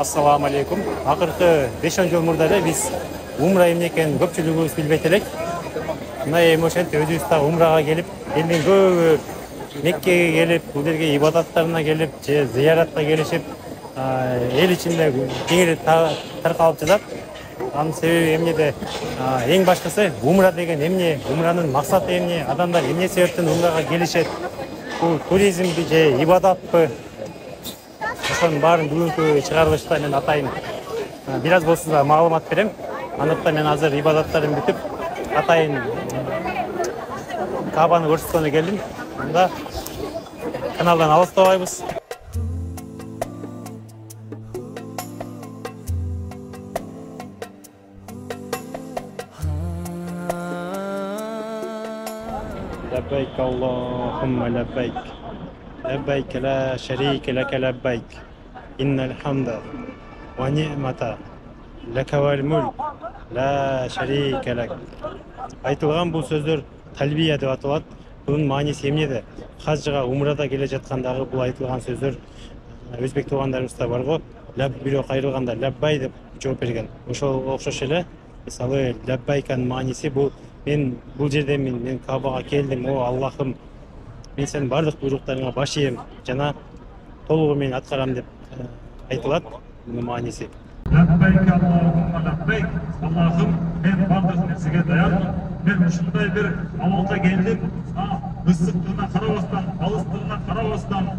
Assalamu alaikum. Акыркы 5 жыл мурда эле биз умра эмне экенин көпчүлүгүбүз билбейт элек. Мына эми ошентип өзүбүз да умрага келип, элдин көбү Меккеге келип, бул жерге ибадаттарына келип, же зыяратка келишип, эл ичинде кеңири таркалып жатат. Анын себеби эмнеде? Эң башкысы умра деген эмне, умранын максаты эмне, адамдар эмне себептен умрага келишет? Бул туризмби же ибадатпы? Ошонун баарын бүгүнкү чыгарылышта мен атайын бир аз болсо да маалымат берем. Андыктан мен азыр ибадаттарын бүтүп, атайын Кабаны көрсөткөнү келдим. Анда каналдан алыстабайбыз. لبيك اللهم لبيك لبيك لا شريك لك لبيك إن الحمد ونعمة لك والملك لا شريك لك. Айтылган бул сөздөр талбия деп аталат. Bunun manisi emnеде? Хажыга умрада келе жаткандагы бул айтылган сөздөр өзбек туугандарыбызда бар го. Бирөө кайрылганда лаббай деп жооп берген. Ошого окшош эле. Мисалы лаббайканын мааниси бул мен бул жерде мен Кабага келдим, о Аллахым, мен сенин бардык буйруктарыңа баш ийем жана толугу менен аткарам деп айтылат. Бунун мааниси. Лаббайк Аллахумма лаббайк. Аллахым, мен бардык нерсеге даярмын. Ben ушундай bir абалга келдим. Ысыктыгына карабастан, алыстыгына карабастан,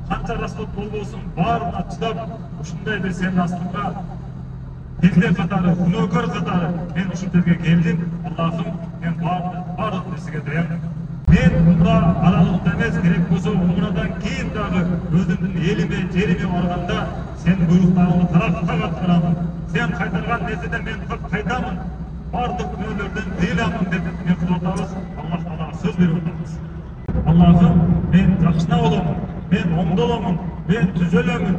канча расход болбосун баарына чыдап, ушундай bir сенин астыңга пенде катары, күнөөкөр катары мен ушул жерге келдим. Аллахым, мен бардык нерсеге даярмын. Мен умра аралыкта эмес, керек болсо умрадан кийин дагы өзүмдүн элиме, жериме барганда сенин буйруктарыңды тарапка аткарамын. Сен кайтарган нерседен мен кайтамын. Бардык күнөөлөрдөн тыйыламын деп мен кылабыз. Аллах Таалага сөз берип атабыз. Аллахым, мен жакшына боломун, мен оңдоламын, мен түзөлөмүн.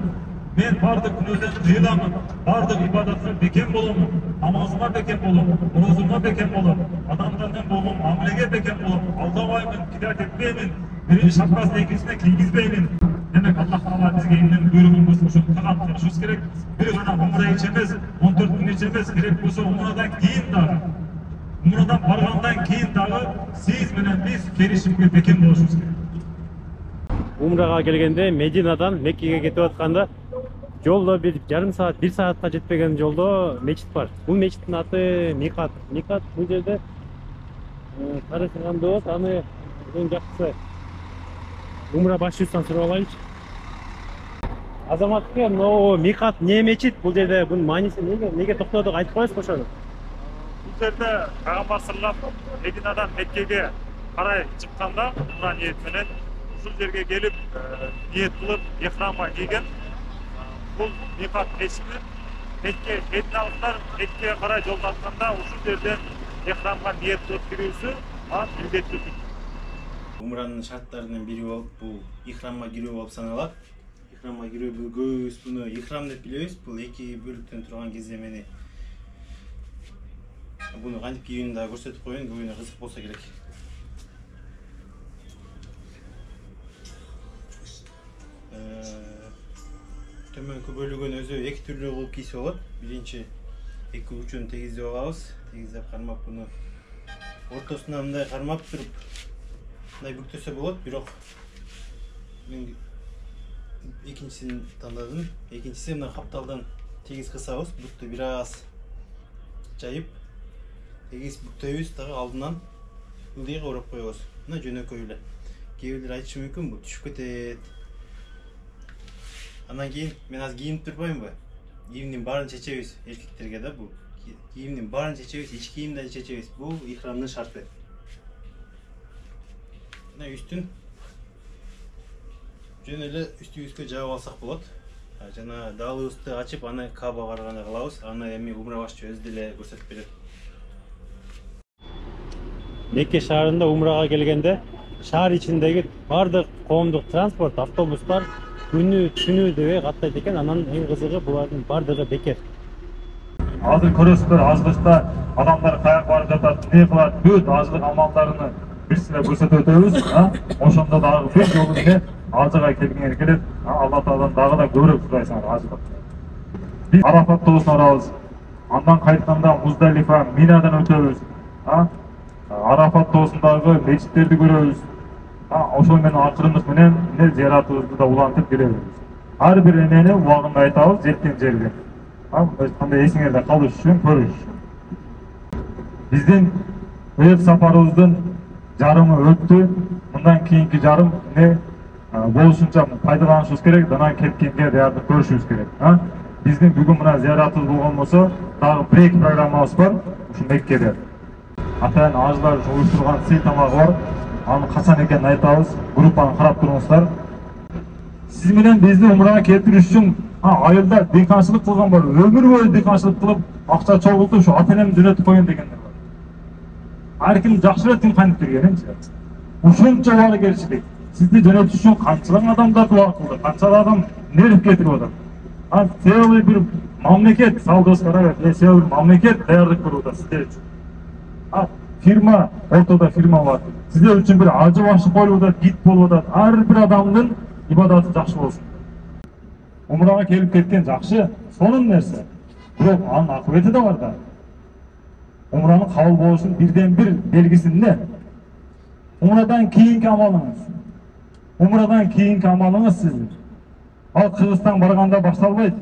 Мен бардык күнөөдөн тыйыламын, бардык ибадатка бекем боломун, намазыма бекем боломун, орозума бекем боломун, адамдардан болгон мамилеге бекем боломун, алдабаймын, кидат этпеймин, биринчи шапкасын экинчисине кийгизбеймин. Demek Allah Taala bizge elinden buyruğun olsun, şu takat karışız gerek. Bir gana umra içemez, 14 gün içemez, gerek olsa umradan keyin dağı. Umradan bargandan keyin dağı, siz menen biz kelişimge bekem boluşubuz gerek. Umraga келгенде Мединадан Меккеге кетип атканда жолдо bir жарым саат, 1 саатка жетпеген жолдо мечит бар. Бул мечиттин аты Микат. Микат бул жерде тарыхы кандай болот, аны эң жакшысы умра башчысынан сурап алайынчы. Азаматка, но Микат не мечит бул жерде, бунун мааниси неге токтодук айтып коесузбу ошону? Бул жерде Пайгамбар саллаллаху Мединадан Меккеге карай чыкканда умра ниет менен ушул жерге келип ниет кылып ихрамга кийген. Бул Микат мечити. Мединалыктар Меккеге карай жол тартканда ушул жерден ихрамга ниет кылып кирүүсү милдеттүү. Умранын шарттарынын бири болуп бул ихрамга кирүү болуп саналат. Ихрамга кирүү бул көбүбүз буну ихрам деп билебиз. Бул эки бөлүктөн турган кеземени. Буну кантип кийүүнү да көрсөтүп коеюн, көбүнө кызык болсо керек. Төмөнкү бөлүгүн өзү эки түрлүү кылып кийсе болот. Биринчи эки учун тегиздеп алабыз. Тегиздеп кармап буну ортосуна мындай кармап туруп мындай бүктөсө болот, бирок мен экинчисин тандадым. Экинчиси мына капталдан тегиз кысабыз, бутту бир аз жайып, тегиз бүктөйбүз, дагы алдынан ылдыйга ороп коебуз. Мына жөнөкөй эле. Кээ бирлер айтышы мүмкүн, бул түшүп кетет. Андан кийин мен аз кийинип турбаймынбы? Кийимдин баарын чечебиз, эркектерге да бул. Кийимдин баарын чечебиз, ич кийимди да чечебиз. Бул ихрамдын шарты. Мына үстүн жөн эле үстүбүзгө жаап алсак болот. Жана даалыбызды ачып, аны Кабага барганда кылабыз. Аны эми умра башчы өзү деле көрсөтүп берет. Мекке шаарында умрага келгенде шаар ичиндеги бардык коомдук транспорт, автобустар күнү дебей каттайт экен. Анан эң кызыгы булардын бардыгы бекер. Азыр көрөсүздөр, азгычта адамдар каяка барып жатат, эмне кылат, бүт ажылык амалдарын bir size көрсөтүп өтөбүз. Ошондо дагы бир жолу эле ажыга келгиңер келет. Алла Тааладан дагы да көбүрөөк сурайсыңар ажылып. Biz Arafat toosuna barabыз. Andan kayтканда Muzdалифа, Минадан өтөбүз. Arafat toosundагы мечиттерди көрөбүз. Ошол менен акырындык менен зыяратыбызды да улантып келе беребиз. Ар бир эмени убагында айтабыз, жеткен жерге. Кандай эсиңерде калыш үчүн, көрүш үчүн. Биздин өз сапарыбыздын жарымы өттү. Мындан кийинки жарым болушунча пайдаланышыбыз керек, анан кеткенге даярдык көрүшүбүз керек. Биздин бүгүн мына зыяратыбыз болгон болсо, дагы 1-2 программабыз бар, ушу Меккеде. Атайын ажылар уюштурган сый тамагы бар. Аны качан экенин айтабыз, группаны карап туруңуздар. Сиз менен бизди умрага келтириш үчүн айылда дыйканчылык кылган бар, өмүр бою дыйканчылык кылып, акча чогултуп, ушу ата-энемди жөнөтүп койгон дегендер бар. Ар ким жакшы эле кантип келгенинчи. Ушунча убагы сизди жөнөтүш үчүн канчалык адамдар дуа кылды, канчалык адам нерв кетирип атат. Целый бир мамлекет, салдыбыз карабыз, целый бир мамлекет даярдык көрүп атат сиздер үчүн. Фирма, ортодо фирма бар. Сиздер үчүн бир ажы башы коюлуп атат, гид болуп атат. Ар бир адамдын ибадаты жакшы болсун. Умрага келип кеткен жакшы, сонун нерсе. Бирок анын акыбети да бар да. Умранын кабыл болушунун бирден бир белгиси эмне? Умрадан кийинки амалыңыз. Умрадан кийинки амалыңыз сиздин. Ал Кыргызстан барганда башталбайт,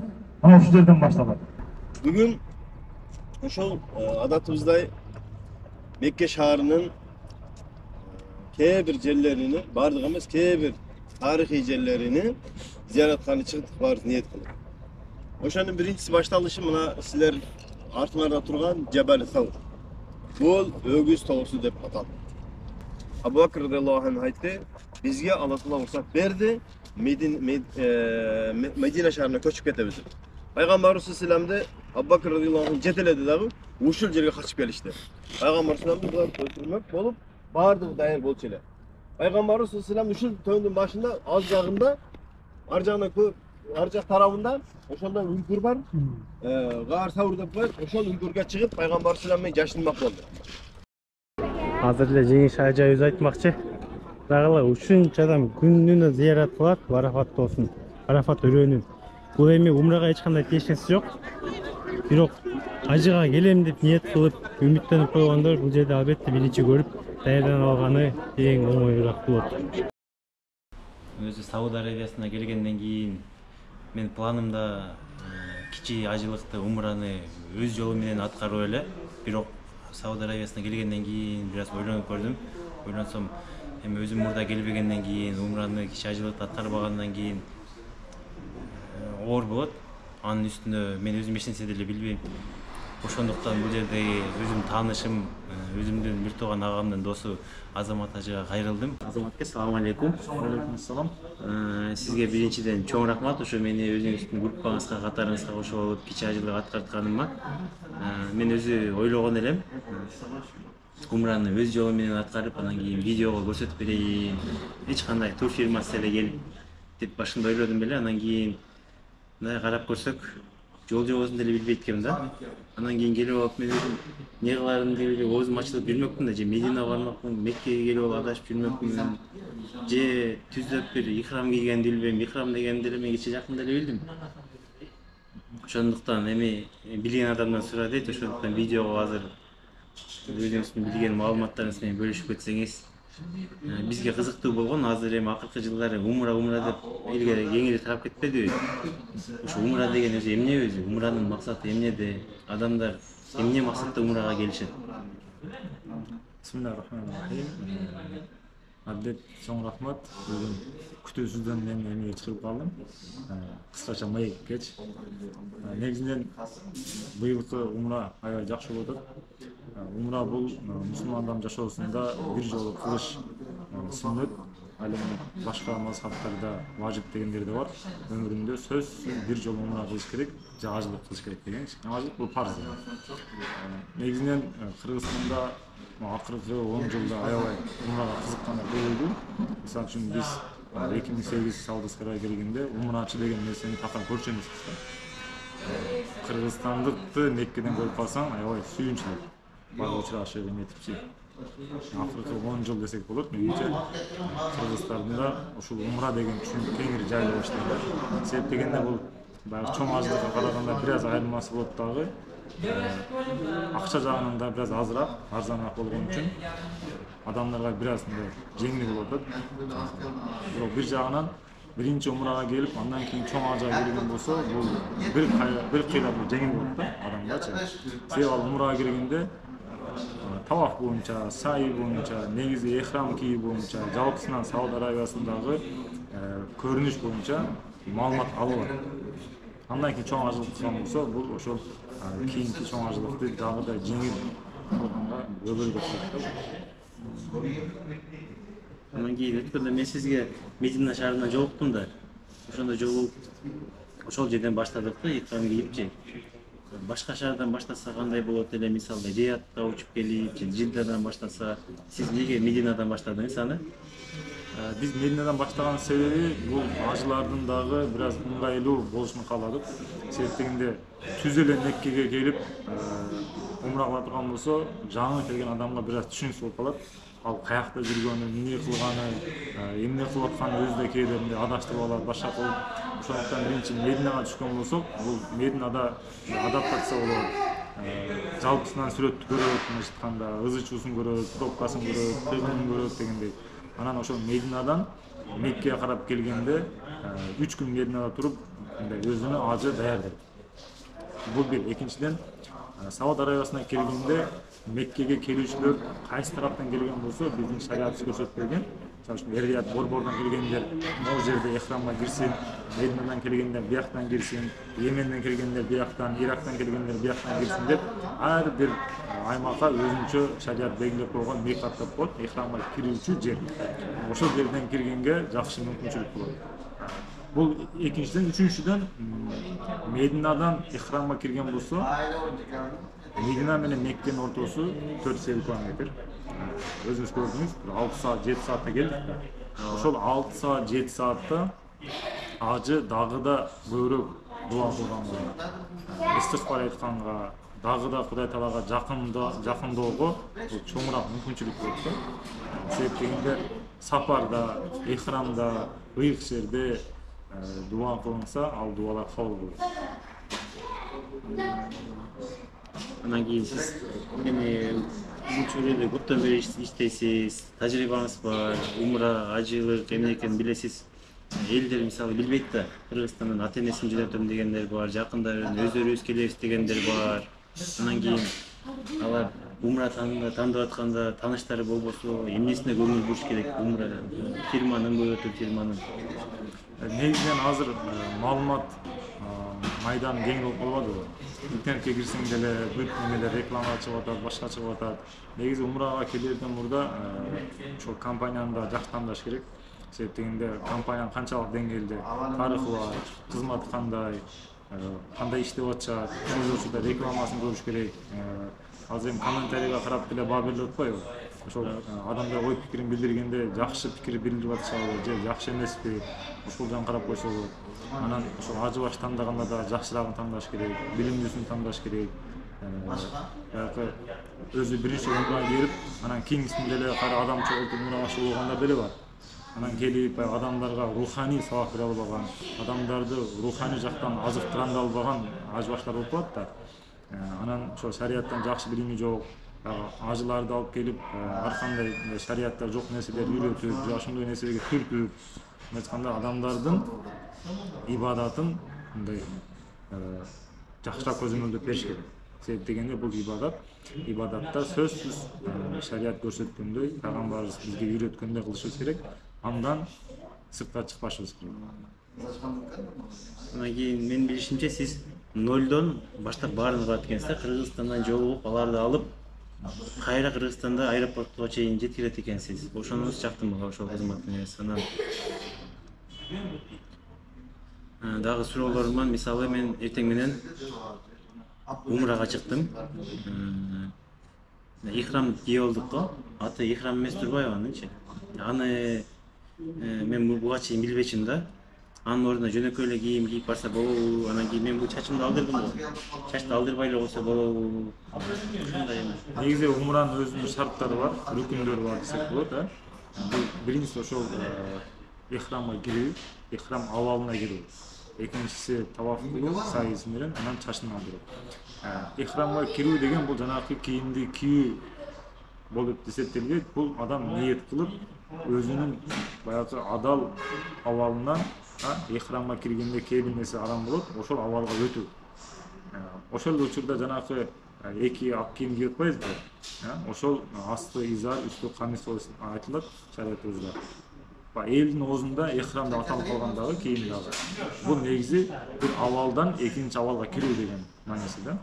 ана ушул жерден башталат. Бүгүн ошол адатыбыздай Мекке шаарынын кээ бир жерлерини, бардык эмес, кээ бир тарыхый жерлерини зыяратканы чыгып барып ниет кылдык. Ошонун биринчиси башталышы мына силер артыңарда турган Жабал Саур. Бул өгүз тоосу деп аталат. Абу Бакр радыйаллаху анху айтты, бизге Алла Таала уруксат берди, Медина шаарына көчүп кетебиз деп. Пайгамбарыбыз саллаллаху алейхи ва салламды Абу Бакр радыйаллаху анху жетеледи дагы, ушул жерге качып келишти. Пайгамбар саллаллаху алейхи ва салламды өлтүрмөк болуп, бардыгы дайыр болчу эле. Пайгамбарыбыз саллаллаху алейхи ва саллам ушул төндүн башында, ал жагында, ар жагына ар жак тарабында ошондо үңкүр бар. Гар Саур деп коет. Ошол үңкүргө чыгып пайгамбар саллаллаху алейхи ва саллам менен жашынмак болду. Азыр эле жеңиш ажайып айтмакчы. Дагы ушунча адам күнүнө зыярат кылат Арафат тоосун, Арафат өрөөнүн. Бул эми умрага эч кандай тиешеси жок. Бирок ажыга келем деп ниет кылып, үмүттөнүп койгондор бул жерде албетте биринчи көрүп, даярданып алганы эң оңоюраак болот. Өзү Сауд Арабиясына келгенден кийин мен планымда кичи ажылыкты умраны өз жолу менен аткарып эле. Бирок Сауд Арабиясына келгенден кийин бир аз ойлонуп көрдүм. Ойлонсом, эми өзүм мурда келбегенден кийин, умраны кичи ажылыкты аткарбагандан кийин оор болот. Анын үстүнө мен өзүм эч нерсе деле билбейм. Ошондуктан бул жерде өзүм таанышым, өзүмдүн бир тууган агамдын досу Азамат ажыга кайрылдым. Азаматке салам алейкум. Алейкум салам. Сизге биринчиден чоң рахмат, ошо мени өзүңүздүн группаңызга, катарыңызга кошуп алып кичи ажылык аткартканыма. Мен өзү ойлогон элем. Умраны өз жолу менен аткарып, анан кийин видеого көрсөтүп берейин. Эч кандай тур фирмасы эле келип деп башында ойлодум беле, анан кийин мындай карап көрсөк, жол жобосун деле билбейт экенмин да. Анан кийин келип алып мен өзүм эмне кыларымды билбей оозум ачылып жүрмөкмүн да, же Медина бармакмын, Меккеге келип алып адашып жүрмөкмүн, же түздөп бир ихрам кийгенди билбейм, ихрам дегенди деле мен кече жакында эле билдим. Ошондуктан эми билген адамдан сурап дейт, ошондуктан видеого азыр өзүңүздүн билген маалыматтарыңыз менен бөлүшүп кетсеңиз бизге кызыктуу болгон. Азыр эми акыркы жылдары умра деп элге кеңири тарап кетпедиби? Ошо умра деген өзү эмне өзү? Умранын максаты эмнеде? Адамдар эмне максатта умрага келишет? Бисмиллахиррахманиррахим. Абдет чоң рахмат. Бүгүн күтүүсүздөн мен эмеге чыгып калдым. Кыскача маеккеч. Негизинен быйылкы умра аябай жакшы болуп атат. Умра бул мусулмандардын жашоосунда бир жолу кылыш сүннөт. Ал эми башка мазхабтарда важип дегендер да бар. Өмүрүндө сөзсүз бир жолу умра кылыш керек, же ажылык кылыш керек деген. Ажылык бул парз. Негизинен Кыргызстанда акыркы 10 жылда аябай умрага кызыккандар көбөйдү. Мисалы үчүн биз 2008 Саудовская Аравияга келгенде умрачы деген нерсени такан көрчү эмеспиз. Кыргызстандыкты Меккеден көрүп калсаң аябай сүйүнчүлүк. Бага учурашып эметипчи. Акыркы 10 жыл десек болот. Менимче Кыргызстанда ушул умра деген түшүнүк кеңири жайыла баштады. Себеп дегенде бул баягы чоң ажылыкка караганда бир аз айырмасы болот дагы. Акча жагынан да бир аз азыраак, арзаныраак болгон үчүн адамдарга бир аз мындай жеңил болуп атат. Бирок бир жагынан биринчи умрага келип, андан кийин чоң ажыга келген болсо, бул бир кыйла жеңил болот да адамгачы. Себеби ал умрага келгенде таваф боюнча, сайы боюнча, негизи эхрам кийүү боюнча, жалпысынан Сауд Арабиясындагы көрүнүш боюнча маалымат алып алат. Андан кийин чоң ажылык кылган болсо, бул ошол кийинки чоң ажылыкты дагы да жеңил кылганга өбөлгө чыкат. Анан кийин өткөндө мен сизге Медина шаарынан жолуктум да. Ошондо жолугуп ошол жерден баштадык да, ихрам кийипчи. Башка шаардан баштаса кандай болот эле, мисалы Риядка учуп келип, Жиддадан баштаса, сиз эмнеге Мединадан баштадыңыз аны? Биз Мединадан баштаган себеби бул ажылардын дагы бир аз ыңгайлуу болушун кааладык. Себептегенде түз эле Меккеге келип умра кыла турган болсо, жаңы келген адамга бир аз түшүнүксүз болуп калат. Ал каякта жүргөнү, эмне кылганы, эмне кылып атканын өзү да кээде адаштырып алат, башка кылып. Ошондуктан биринчи Мединага түшкөн болсок, бул Мединада адаптация болот. Жалпысынан сүрөттү көрөт, мындайча айтканда, ызы-чуусун көрөт, пробкасын көрөт, кыйгынын көрөт дегендей. Анан ошол Мединадан Меккеге карап келгенде 3 күн Мединада туруп, өзүнө ажы даярдайт. Бул бир. Экинчиден, Сауд Арабиясына келгенде Меккеге келүүчүлөр кайсы тараптан келген болсо, биздин шариатыбыз көрсөтпөгөн. Мисалы үчүн Эр-Рияд борбордон келгендер могу жерде эхрамга кирсин, Мединадан келгендер бияктан кирсин, Йеменден келгендер бияктан, Ирактан келгендер бияктан кирсин деп ар бир аймакка өзүнчө шариат белгилеп койгон микат деп коет, эхрамга кирүүчү жер. Ошол жерден киргенге жакшы мүмкүнчүлүк болот. Бул экинчиден, үчүнчүдөн Мединадан эхрамга кирген болсо, Медина менен Меккенин ортосу 4-8 километр. Өзүңүз көрдүңүз, 6 саат, 7 саатта келдик. Ошол 6 саат, 7 саатта ажы дагы да көбүрөөк дуа кылганга, истигфар айтканга, дагы да Кудай Таалага жакындоого чоңураак мүмкүнчүлүк болот да. Себеп дегенде сапарда, эхрамда, ыйык жерде дуа кылынса, ал дуалар кабыл болот. Анан кийин сиз эми бул чөйрөдө көптөн бери иштейсиз, тажрыйбаңыз бар, умра, ажылык эмне экенин билесиз. Элдер мисалы билбейт да, Кыргызстандан ата-энесин жөнөтөм дегендер бар, жакындарын өздөрүбүз келебиз дегендер бар. Анан кийин алар умра тандап атканда тааныштары болбосо, эмнесине көңүл буруш керек? Умра фирманын өтүп фирманын. Негизинен азыр маалымат майдан кең болуп калбадыбы? Интернетке кирсең деле бүт немелер реклама чыгып атат, башка чыгып атат. Негизи умрага келерден мурда ошол компанияны да жакшы тандаш керек. Себеп дегенде компаниянын канчалык деңгээлде тарыхы бар, кызматы кандай иштеп атышат, жүргүзүүчү рекламасын көрүш керек. Азыр эми комментарийге карап деле баа берилип атпайбы? Ошол адамдар ой пикирин билдиргенде жакшы пикир билдирип атышабы же жакшы эмеспи? Ошол жагын карап койсо болот. Анан ошол ажы баш тандаганда да жакшыраагын тандаш керек, билимдүүсүн тандаш керек. Баягы өзү биринчи умрага келип, анан кийинкисинде деле кара адам чогултуп умрага болгондар деле бар. Анан келип адамдарга руханий сабак бере албаган, адамдарды руханий жактан азыктыра албаган ажбаштар болуп калат да. Анан ошо шариаттан жакшы билими жок, ажыларды алып келип, ар кандай шариатта жок нерселерди үйрөтүп, же ошондой нерселерге түртүп, айтканда адамдардын ибадатын мындай жакшыраак көзөмөлдөп бериш керек. Себеп дегенде бул ибадатта сөзсүз шариат көрсөткөндөй, пайгамбарыбыз бизге үйрөткөндөй кылышыбыз керек. Андан сыртка чыкпашыбыз керек. Анан кийин менин билишимче сиз нолдон баштап баарын кылат экенсиз да, Кыргызстандан жолугуп, аларды алып, кайра Кыргызстанда аэропортко чейин жеткирет экенсиз. Ошонуңуз жактым мага ошол кызматыңыз. Анан дагы суроолорум бар. Мисалы мен эртең менен умрага чыктым. Ихрам кийип алдык го. Аты ихрам эмес турбайбы анычы? Аны мен буга чейин билбечимин да. Анын ордуна жөнөкөй эле кийим кийип барса болобу? Анан кийин мен бул чачымды алдырдым го. Чачты алдырбай эле койсо болобу? Ушундай эми. Негизи умранын өзүнүн шарттары бар, рүкүндөрү бар десек болот, Биринчиси ошол ихрамга кирүү, ихрам абалына кирүү. экинчиси таваф кылуу сайысы менен анан чачын алдыруу. Ихрамга кирүү деген бул жанагы кийимди кийүү болуп эсептелбейт. Бул адам ниет кылып өзүнүн баягы адал абалынан ихрамга киргенде кээ бир нерсе арам болот, ошол абалга өтүү. Ошол учурда жанагы эки ак кийим кийип атпайбызбы? Ошол асты изар, үстү камис болуп айтылат шариятыбызда. Элдин оозунда ихрам деп аталып калган дагы кийим дагы. Бул негизи бир абалдан экинчи абалга кирүү деген мааниси да.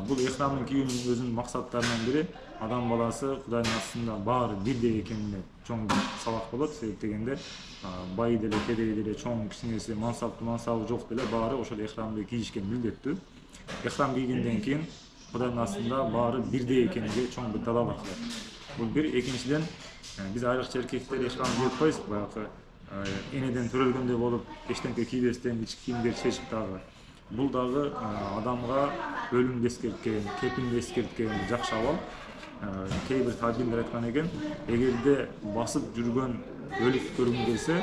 Бул ихрамдын кийүүнүн өзүнүн максаттарынан бири адам баласы Кудайдын астында баары бирдей экенине чоң сабак болот. Себеп дегенде бай деле, кедей деле, чоң кичинеси, мансаптуу, мансабы жок деле баары ошол ихрамды кийишкен милдеттүү. Ихрам кийгенден кийин Кудайдын астында баары бирдей экениге чоң бир далалат бар. Бул бир. Экинчиден биз айрыкча эркектер ихрам кийип атпайбыз, баягы энеден төрөлгөндөй болуп эчтеке кийбестен ички кийимдер чечип дагы. Бул дагы адамга өлүмдү эскерткен, кепинди эскерткен жакшы абал. Кээ бир табиндер айткан экен, эгерде басып жүргөн өлүк көргүң келсе,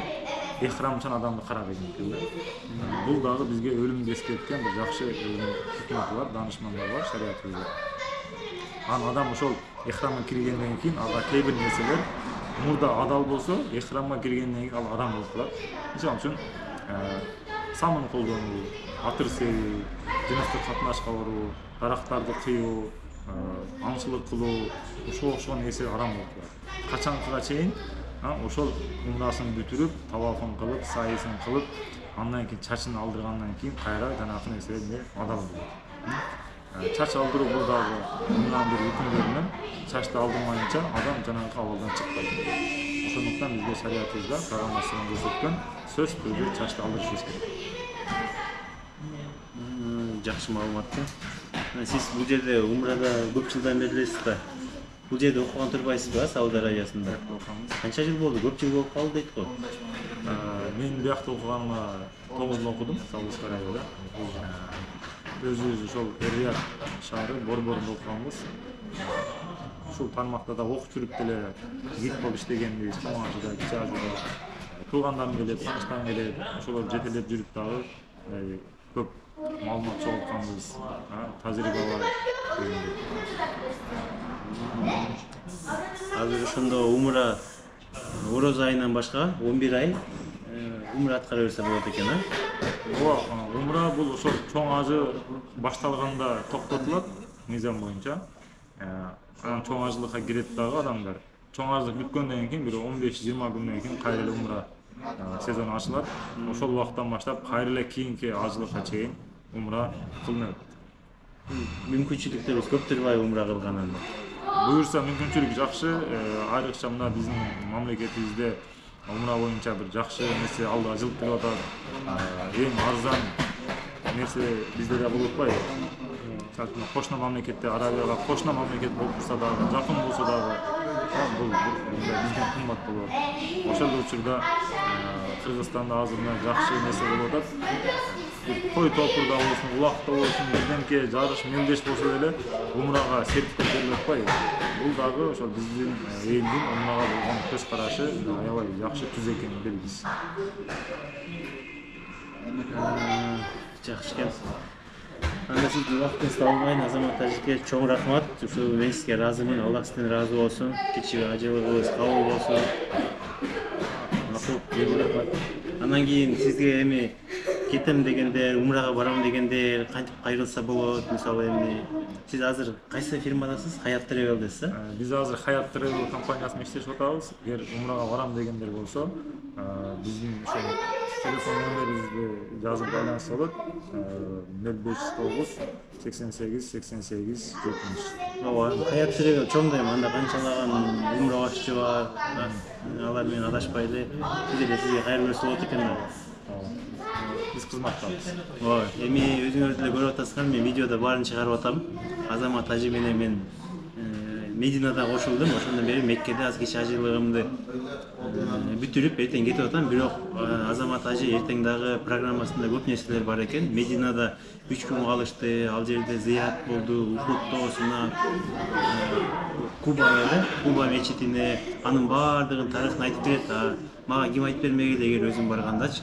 ихрамчан адамды кара деген экен да. Бул дагы бизге өлүмдү эскерткен бир жакшы хикматы бар, данышмандар бар шариятыбызда. Анан адам ошол ихрамга киргенден кийин ага кээ бир нерселер мурда адал болсо, ихрамга киргенден кийин ал арам болуп калат. Мисалы үчүн самын колдонуу, атыр себүү, жыныстык катнашка баруу, дарактарды кыйуу, аңчылык кылуу, ошого окшогон нерселер арам болуп калат. Качанкыга чейин ошол умрасын бүтүрүп, тавафын кылып, сайысын кылып, андан кийин чачын алдыргандан кийин кайра жанагы нерселер адал болот. Чач алдыруу бул дагы мындан бир үкүмдөрүнөн чачты алдырмайынча адам жанагы абалдан чыкпайт. Ошондуктан бизде шариятыбызда Пайгамбар саллаллаху алейхи көрсөткөн сөз түрдө чачты алдырышыбыз керек. Жакшы маалымат. Сиз бул жерде умрада көп жылдан бери элесиз да. Бул жерде окуган турбайсызбы, Сауд Арабиясында? Канча жыл болду? Көп жыл болуп калды дейт го. Мен биякта окуганыма 9 жыл окудум Саудовск Арабияда. Өзүбүз ошол Эр-Рияд шаары борборунда окуганбыз. Ушул тармакта да окуп жүрүп деле гид болуп иштегенбиз, чоң ажыда, кичи ажыда. Туугандарым келип, тааныштарым келип, ошолор жетелеп жүрүп дагы көп маалымат чогултканбыз, тажрыйба бар дегендей. Азыр ошондо умра Орозо айынан башка 11 ай умра аткара берсе болот экен, Умра бул ошол чоң ажы башталганда токтотулат мыйзам боюнча. Анан чоң ажылыкка кирет дагы адамдар. Чоң ажылык бүткөндөн кийин бир 15-20 күндөн кийин кайра эле умра сезону ачылат. Ошол убакыттан баштап кайра эле кийинки ажылыкка чейин умра кылынат. Мүмкүнчүлүктөрүбүз көп турбайбы умра кылгандан? Буюрса мүмкүнчүлүк жакшы. Айрыкча мына биздин мамлекетибизде умра боюнча бир жакшы нерсе алдыга жылып келип атат. Эң арзан нерсе бизде да болуп атпайбы? Кошуна мамлекетте, Арабияга кошуна мамлекет болуп турса дагы, жакын болсо дагы бул бизден кымбат болот. Ошол учурда Кыргызстанда азыр жакшы нерсе болуп атат. Кой топурда болсун, улакта болсун, бирдемке жарыш мелдеш болсо деле умрага сертификат берилип атпайбы? Бул дагы ошол биздин элдин умрага болгон көз карашы аябай жакшы түз экени белгисиз. Жакшы экен. Анда сиз убактыңызды алмайын, Азамат ажыке чоң рахмат. Ушул мен сизге ыраазымын, Аллах сизден ыраазы болсун. Кичи ажылыгыңыз кабыл болсун. Рахмат. Андан кийин сизге эми кетем дегендер, умрага барам дегендер кантип кайрылса болот? Мисалы эми сиз азыр кайсы фирмадасыз? Хаят Travel'десиз? Биз азыр Хаят Travel компаниясында иштешип атабыз. Эгер умрага барам дегендер болсо, биздин ошол телефон номерибизди жазып байланышса болот. 0509 88 88 70. Ооба, Хаят Travel чоңдойм, анда канчалаган умра башчы бар. Алар менен адашпайлы. Сизге кайрылуу болот экен да. Биз кызматтабыз. Ооба, эми өзүңөр деле көрүп атасыздар, мен видеода баарын чыгарып атам. Азамат ажы менен мен Мединада кошулдум. Ошондон бери Меккеде аз кече ажылыгымды бүтүрүп эртең кетип атам. Бирок Азамат ажы эртең дагы программасында көп нерселер бар экен. Мединада 3 күн калышты, ал жерде зыярат болду, Ухуд тоосуна, Куба мечитине, анын баардыгын тарыхын айтып берет. Мага ким айтып бермегиле эгер өзүм баргандачы.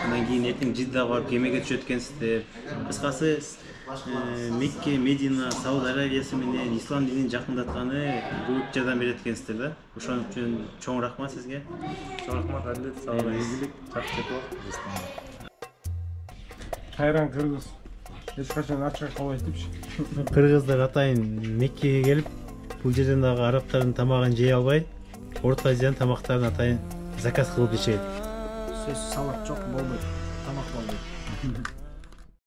Андан кийин эртең Жиддага барып кемеге түшөт экенсиздер. Кыскасы Мекке, Медина, Сауд Арабиясы менен ислам динин жакындатканы көп жардам берет экенсиздер да. Ошон үчүн чоң рахмат сизге. Чоң рахмат Адлет, сага да ийгилик, жакшы жок. Кайран кыргыз эч качан ачка калбайт депчи. Кыргыздар атайын Меккеге келип, бул жерден дагы арабтардын тамагын жей албай, Орто Азиянын тамактарын атайын заказ кылып ичет. Сөзсүз салат жок болбойт. Тамак болбойт.